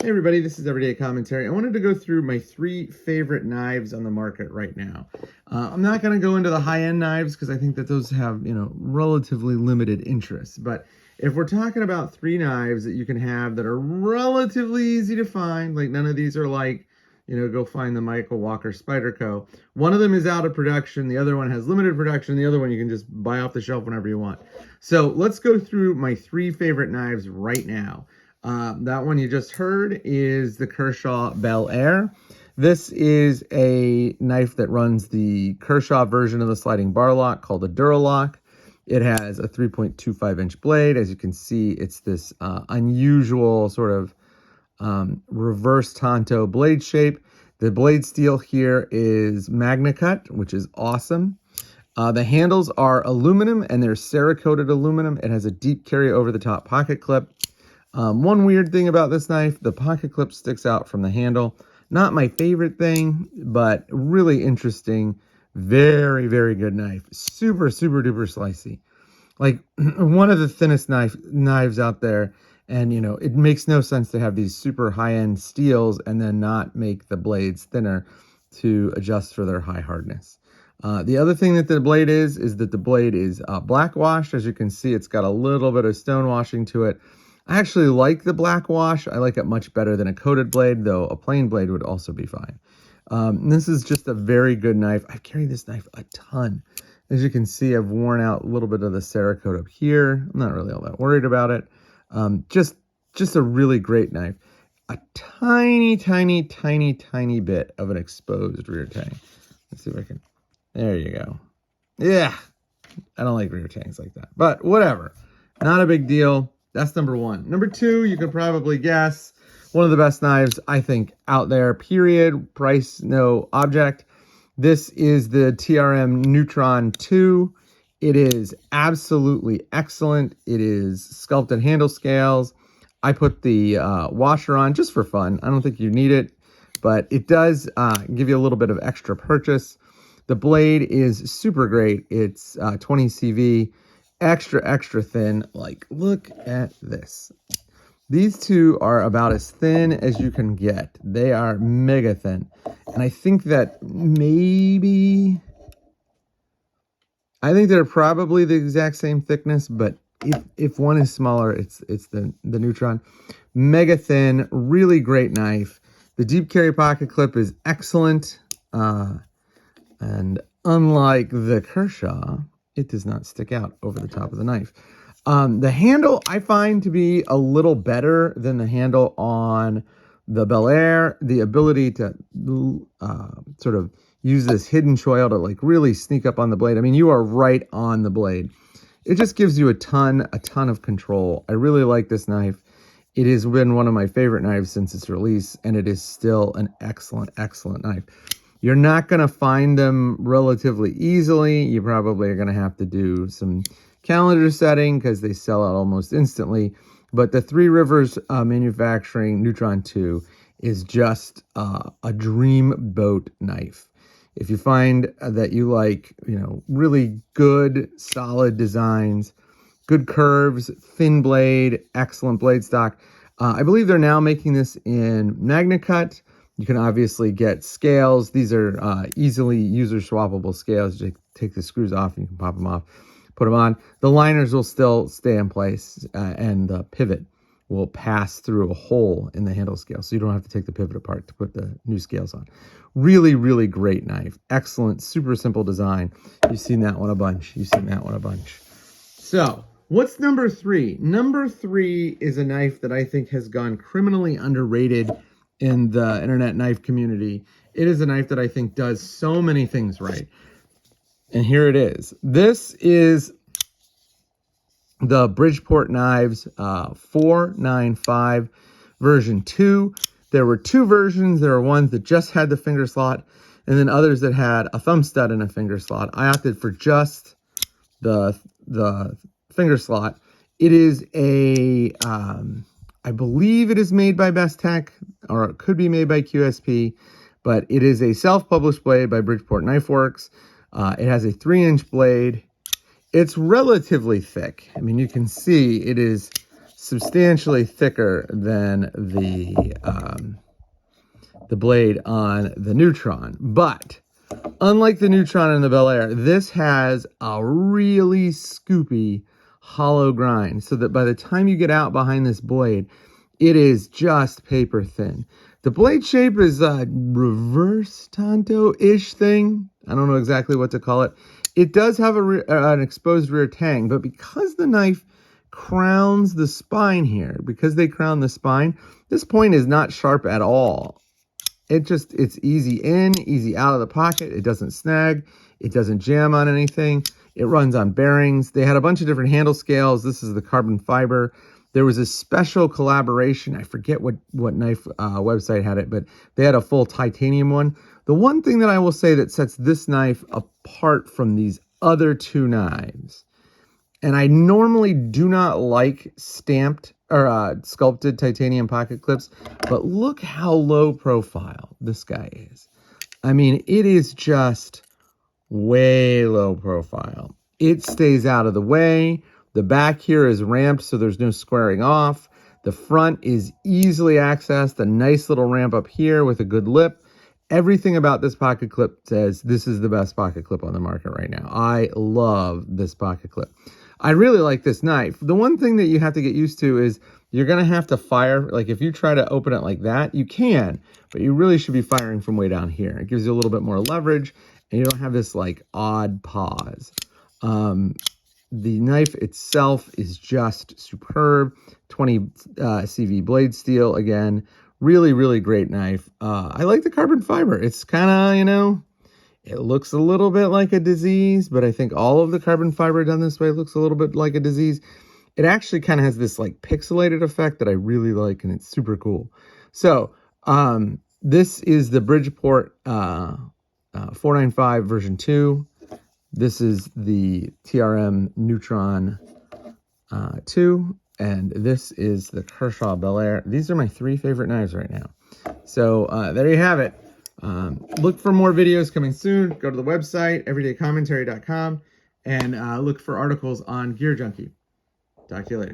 Hey everybody, this is Everyday Commentary. I wanted to go through my 3 favorite knives on the market right now. I'm not going to go into the high-end knives because I think that those have, relatively limited interest. But if we're talking about 3 knives that you can have that are relatively easy to find, like none of these are like, go find the Michael Walker Spyderco. One of them is out of production. The other one has limited production. The other one you can just buy off the shelf whenever you want. So let's go through my 3 favorite knives right now. That one you just heard is the Kershaw B Air. This is a knife that runs the Kershaw version of the sliding bar lock called a Duralock. It has a 3.25-inch blade. As you can see, it's this unusual sort of reverse tanto blade shape. The blade steel here is Magna Cut, which is awesome. The handles are aluminum and they're Cerakoted aluminum. It has a deep carry over the top pocket clip. One weird thing about this knife, the pocket clip sticks out from the handle. Not my favorite thing, but really interesting. Very, very good knife. Super, super duper slicey. Like one of the thinnest knives out there. And, it makes no sense to have these super high-end steels and then not make the blades thinner to adjust for their high hardness. The other thing that the blade is that the blade is black washed. As you can see, it's got a little bit of stone washing to it. I actually like the black wash. I like it much better than a coated blade, though a plain blade would also be fine. This is just a very good knife. I've carried this knife a ton. As you can see, I've worn out a little bit of the Cerakote up here. I'm not really all that worried about it. Just a really great knife. A tiny, tiny, tiny, tiny bit of an exposed rear tang. Let's see if I can. There you go. Yeah, I don't like rear tangs like that, but whatever. Not a big deal. That's number 1. Number 2, you can probably guess, one of the best knives, I think, out there, period. Price, no object. This is the TRM Neutron 2. It is absolutely excellent. It is sculpted handle scales. I put the washer on just for fun. I don't think you need it, but it does give you a little bit of extra purchase. The blade is super great. It's 20 CV. Extra thin. Like, look at this. These two are about as thin as you can get. They are mega thin. And I think that I think they're probably the exact same thickness, but if one is smaller, it's the Neutron. Mega thin, really great knife. The deep carry pocket clip is excellent. And unlike the Kershaw, it does not stick out over the top of the knife. The handle I find to be a little better than the handle on the B Air. The ability to sort of use this hidden choil to like really sneak up on the blade. I mean, you are right on the blade. It just gives you a ton of control. I really like this knife. It has been one of my favorite knives since its release, and it is still an excellent knife. You're not going to find them relatively easily. You probably are going to have to do some calendar setting because they sell out almost instantly. But the Three Rivers Manufacturing Neutron 2 is just a dream boat knife. If you find that you like, really good, solid designs, good curves, thin blade, excellent blade stock. I believe they're now making this in Magna Cut. You can obviously get scales. These are easily user swappable scales. You take the screws off and you can pop them off, put them on. The liners will still stay in place and the pivot will pass through a hole in the handle scale. So you don't have to take the pivot apart to put the new scales on. Really, really great knife. Excellent, super simple design. You've seen that one a bunch. So what's number 3? Number 3 is a knife that I think has gone criminally underrated in the internet knife community. It is a knife that I think does so many things right. And here it is. This is the Bridgeport Knives 495 version 2. There were 2 versions. There were ones that just had the finger slot and then others that had a thumb stud and a finger slot. I opted for just the finger slot. It is a I believe it is made by Best Tech, or it could be made by QSP, but it is a self-published blade by Bridgeport Knife Works. It has a 3-inch blade. It's relatively thick. I mean, you can see it is substantially thicker than the blade on the Neutron. But unlike the Neutron and the Bel Air, this has a really scoopy hollow grind, so that by the time you get out behind this blade, it is just paper thin. The blade shape is a reverse Tonto-ish thing. I don't know exactly what to call it. It does have an exposed rear tang, but because the knife crowns the spine here, because they crown the spine, this point is not sharp at all. It's easy in, easy out of the pocket. It doesn't snag. It doesn't jam on anything. It runs on bearings. They had a bunch of different handle scales. This is the carbon fiber. There was a special collaboration. I forget what knife website had it, but they had a full titanium one. The one thing that I will say that sets this knife apart from these other two knives, and I normally do not like stamped or sculpted titanium pocket clips, but look how low profile this guy is. I mean, it is just way low profile. It stays out of the way. The back here is ramped, so there's no squaring off. The front is easily accessed. A nice little ramp up here with a good lip. Everything about this pocket clip says this is the best pocket clip on the market right now. I love this pocket clip. I really like this knife. The one thing that you have to get used to is you're going to have to fire. Like if you try to open it like that, you can, but you really should be firing from way down here. It gives you a little bit more leverage and you don't have this like odd pause. The knife itself is just superb. 20 CV blade steel again. Really, really great knife. I like the carbon fiber. It's kind of, you know, it looks a little bit like a disease, but I think all of the carbon fiber done this way looks a little bit like a disease. It actually kind of has this like pixelated effect that I really like, and it's super cool. So this is the Bridgeport 495 version 2. This is the TRM Neutron 2, and this is the Kershaw Bel Air. These are my 3 favorite knives right now. So there you have it. Look for more videos coming soon. Go to the website, everydaycommentary.com, and look for articles on Gear Junkie. Talk to you later.